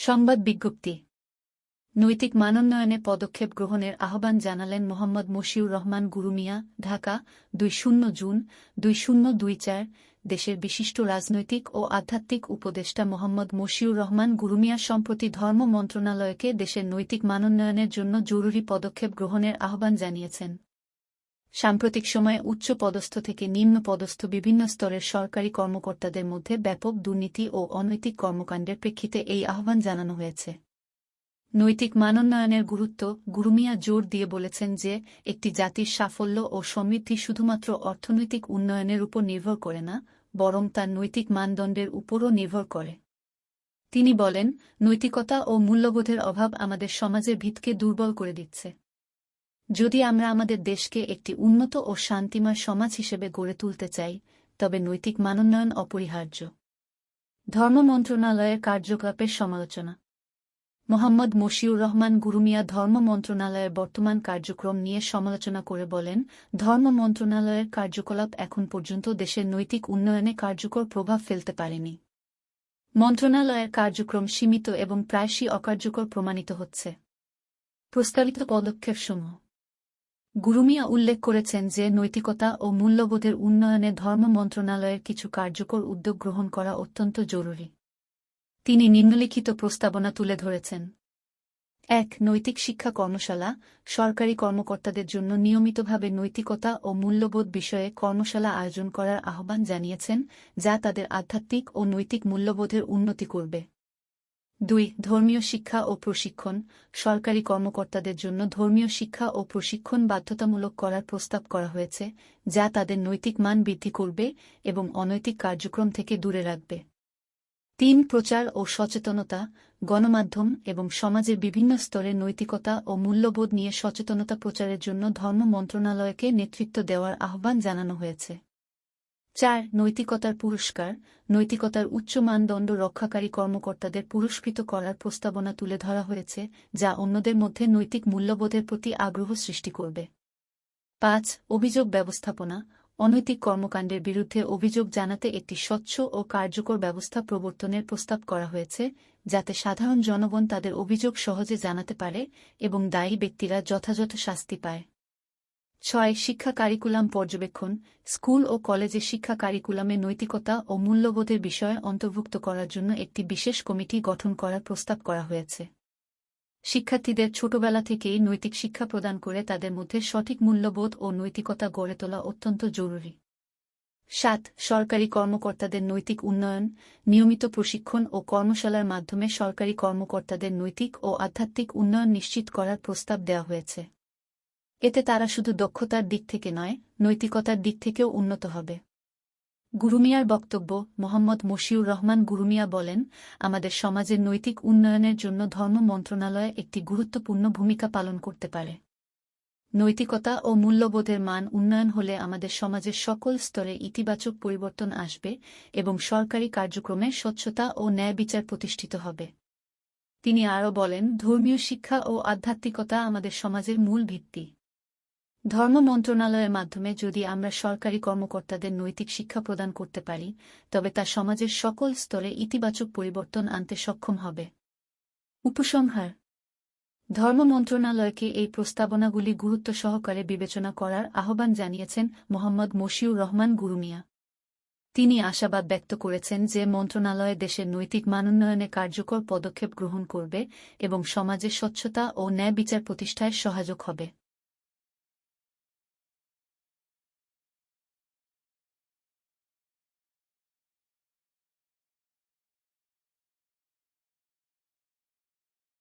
সংবাদ বিজ্ঞপ্তি। নৈতিক মানোন্নয়নে পদক্ষেপ গ্রহণের আহ্বান জানালেন মোহাম্মদ মশিউর রহমান গুরুমিয়া। ঢাকা, 20 জুন 2024। দেশের বিশিষ্ট রাজনৈতিক ও আধ্যাত্মিক উপদেষ্টা মোহাম্মদ মশিউর রহমান গুরুমিয়া সম্প্রতি ধর্ম মন্ত্রণালয়কে দেশের নৈতিক মানোন্নয়নের জন্য জরুরি পদক্ষেপ গ্রহণের আহ্বান জানিয়েছেন। সাম্প্রতিক সময়ে উচ্চ পদস্থ থেকে নিম্ন পদস্থ বিভিন্ন স্তরের সরকারি কর্মকর্তাদের মধ্যে ব্যাপক দুর্নীতি ও অনৈতিক কর্মকাণ্ডের প্রেক্ষিতে এই আহ্বান জানানো হয়েছে। নৈতিক মানোন্নয়নের গুরুত্ব গুরুমিয়া জোর দিয়ে বলেছেন যে একটি জাতির সাফল্য ও সমৃদ্ধি শুধুমাত্র অর্থনৈতিক উন্নয়নের উপর নির্ভর করে না, বরং তার নৈতিক মানদণ্ডের উপরও নির্ভর করে। তিনি বলেন, নৈতিকতা ও মূল্যবোধের অভাব আমাদের সমাজের ভিতকে দুর্বল করে দিচ্ছে। যদি আমরা আমাদের দেশকে একটি উন্নত ও শান্তিময় সমাজ হিসেবে গড়ে তুলতে চাই, তবে নৈতিক মানোন্নয়ন অপরিহার্য। ধর্ম মন্ত্রণালয়ের কার্যকলাপের সমালোচনা। মোহাম্মদ মশিউর রহমান গুরুমিয়া ধর্ম মন্ত্রণালয়ের বর্তমান কার্যক্রম নিয়ে সমালোচনা করে বলেন, ধর্ম মন্ত্রণালয়ের কার্যকলাপ এখন পর্যন্ত দেশের নৈতিক উন্নয়নে কার্যকর প্রভাব ফেলতে পারেনি। মন্ত্রণালয়ের কার্যক্রম সীমিত এবং প্রায়শই অকার্যকর প্রমাণিত হচ্ছে। প্রস্তাবিত পদক্ষেপসমূহ। গুরুমিয়া উল্লেখ করেছেন যে নৈতিকতা ও মূল্যবোধের উন্নয়নে ধর্ম মন্ত্রণালয়ের কিছু কার্যকর উদ্যোগ গ্রহণ করা অত্যন্ত জরুরি। তিনি নিম্নলিখিত প্রস্তাবনা তুলে ধরেছেন। ১. নৈতিক শিক্ষা কর্মশালা। সরকারি কর্মকর্তাদের জন্য নিয়মিতভাবে নৈতিকতা ও মূল্যবোধ বিষয়ে কর্মশালা আয়োজন করার আহ্বান জানিয়েছেন, যা তাদের আধ্যাত্মিক ও নৈতিক মূল্যবোধের উন্নতি করবে। ২. ধর্মীয় শিক্ষা ও প্রশিক্ষণ। সরকারি কর্মকর্তাদের জন্য ধর্মীয় শিক্ষা ও প্রশিক্ষণ বাধ্যতামূলক করার প্রস্তাব করা হয়েছে, যা তাদের নৈতিক মান বৃদ্ধি করবে এবং অনৈতিক কার্যক্রম থেকে দূরে রাখবে। ৩. প্রচার ও সচেতনতা। গণমাধ্যম এবং সমাজের বিভিন্ন স্তরে নৈতিকতা ও মূল্যবোধ নিয়ে সচেতনতা প্রচারের জন্য ধর্ম মন্ত্রণালয়কে নেতৃত্ব দেওয়ার আহ্বান জানানো হয়েছে। ৪. নৈতিকতার পুরস্কার। নৈতিকতার উচ্চ মানদণ্ড রক্ষাকারী কর্মকর্তাদের পুরস্কৃত করার প্রস্তাবনা তুলে ধরা হয়েছে, যা অন্যদের মধ্যে নৈতিক মূল্যবোধের প্রতি আগ্রহ সৃষ্টি করবে। ৫. অভিযোগ ব্যবস্থাপনা। অনৈতিক কর্মকাণ্ডের বিরুদ্ধে অভিযোগ জানাতে একটি স্বচ্ছ ও কার্যকর ব্যবস্থা প্রবর্তনের প্রস্তাব করা হয়েছে, যাতে সাধারণ জনগণ তাদের অভিযোগ সহজে জানাতে পারে এবং দায়ী ব্যক্তিরা যথাযথ শাস্তি পায়। ৬. শিক্ষা কারিকুলাম পর্যবেক্ষণ। স্কুল ও কলেজে শিক্ষা কারিকুলামে নৈতিকতা ও মূল্যবোধের বিষয় অন্তর্ভুক্ত করার জন্য একটি বিশেষ কমিটি গঠন করার প্রস্তাব করা হয়েছে। শিক্ষার্থীদের ছোটবেলা থেকেই নৈতিক শিক্ষা প্রদান করে তাদের মধ্যে সঠিক মূল্যবোধ ও নৈতিকতা গড়ে তোলা অত্যন্ত জরুরি। ৭. সরকারি কর্মকর্তাদের নৈতিক উন্নয়ন। নিয়মিত প্রশিক্ষণ ও কর্মশালার মাধ্যমে সরকারি কর্মকর্তাদের নৈতিক ও আধ্যাত্মিক উন্নয়ন নিশ্চিত করার প্রস্তাব দেওয়া হয়েছে। এতে তারা শুধু দক্ষতার দিক থেকে নয়, নৈতিকতার দিক থেকেও উন্নত হবে। গুরুমিয়ার বক্তব্য। মোহাম্মদ মশিউর রহমান গুরুমিয়া বলেন, আমাদের সমাজের নৈতিক উন্নয়নের জন্য ধর্ম মন্ত্রণালয় একটি গুরুত্বপূর্ণ ভূমিকা পালন করতে পারে। নৈতিকতা ও মূল্যবোধের মান উন্নয়ন হলে আমাদের সমাজের সকল স্তরে ইতিবাচক পরিবর্তন আসবে এবং সরকারি কার্যক্রমে স্বচ্ছতা ও ন্যায় বিচার প্রতিষ্ঠিত হবে। তিনি আরও বলেন, ধর্মীয় শিক্ষা ও আধ্যাত্মিকতা আমাদের সমাজের মূল ভিত্তি। ধর্ম মন্ত্রণালয়ের মাধ্যমে যদি আমরা সরকারি কর্মকর্তাদের নৈতিক শিক্ষা প্রদান করতে পারি, তবে তা সমাজের সকল স্তরে ইতিবাচক পরিবর্তন আনতে সক্ষম হবে। উপসংহার। ধর্ম মন্ত্রণালয়কে এই প্রস্তাবনাগুলি গুরুত্ব সহকারে বিবেচনা করার আহ্বান জানিয়েছেন মোহাম্মদ মশিউর রহমান গুরুমিয়া। তিনি আশাবাদ ব্যক্ত করেছেন যে মন্ত্রণালয় দেশের নৈতিক মানোন্নয়নে কার্যকর পদক্ষেপ গ্রহণ করবে এবং সমাজে স্বচ্ছতা ও ন্যায় বিচার প্রতিষ্ঠায় সহায়ক হবে।